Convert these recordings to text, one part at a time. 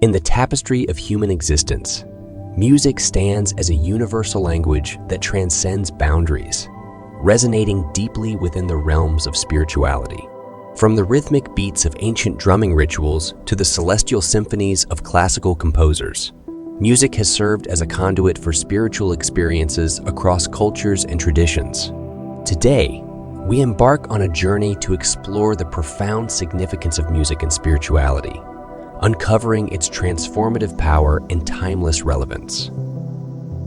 In the tapestry of human existence, music stands as a universal language that transcends boundaries, resonating deeply within the realms of spirituality. From the rhythmic beats of ancient drumming rituals to the celestial symphonies of classical composers, music has served as a conduit for spiritual experiences across cultures and traditions. Today, we embark on a journey to explore the profound significance of music and spirituality, uncovering its transformative power and timeless relevance.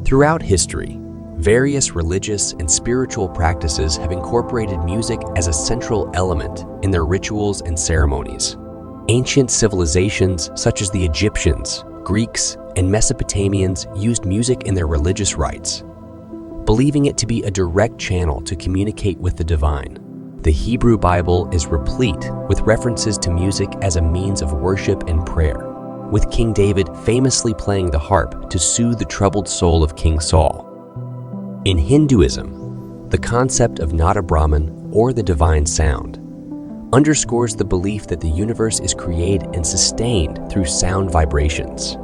Throughout history, various religious and spiritual practices have incorporated music as a central element in their rituals and ceremonies. Ancient civilizations such as the Egyptians, Greeks, and Mesopotamians used music in their religious rites, believing it to be a direct channel to communicate with the divine. The Hebrew Bible is replete with references to music as a means of worship and prayer, with King David famously playing the harp to soothe the troubled soul of King Saul. In Hinduism, the concept of Nada Brahman, or the divine sound, underscores the belief that the universe is created and sustained through sound vibrations.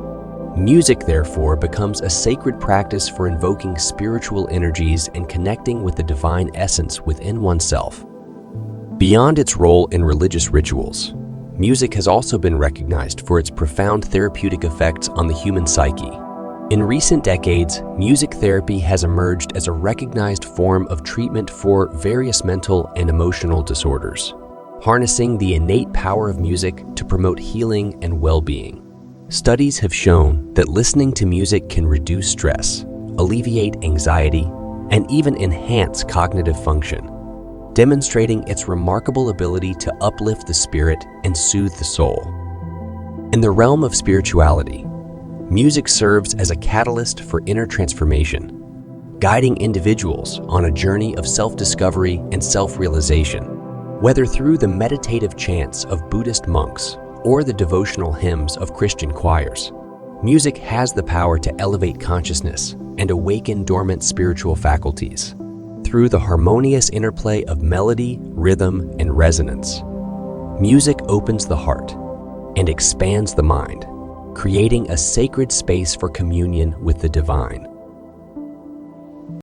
Music, therefore, becomes a sacred practice for invoking spiritual energies and connecting with the divine essence within oneself. Beyond its role in religious rituals, music has also been recognized for its profound therapeutic effects on the human psyche. In recent decades, music therapy has emerged as a recognized form of treatment for various mental and emotional disorders, harnessing the innate power of music to promote healing and well-being. Studies have shown that listening to music can reduce stress, alleviate anxiety, and even enhance cognitive function, demonstrating its remarkable ability to uplift the spirit and soothe the soul. In the realm of spirituality, music serves as a catalyst for inner transformation, guiding individuals on a journey of self-discovery and self-realization. Whether through the meditative chants of Buddhist monks or the devotional hymns of Christian choirs, music has the power to elevate consciousness and awaken dormant spiritual faculties. Through the harmonious interplay of melody, rhythm, and resonance, music opens the heart and expands the mind, creating a sacred space for communion with the divine.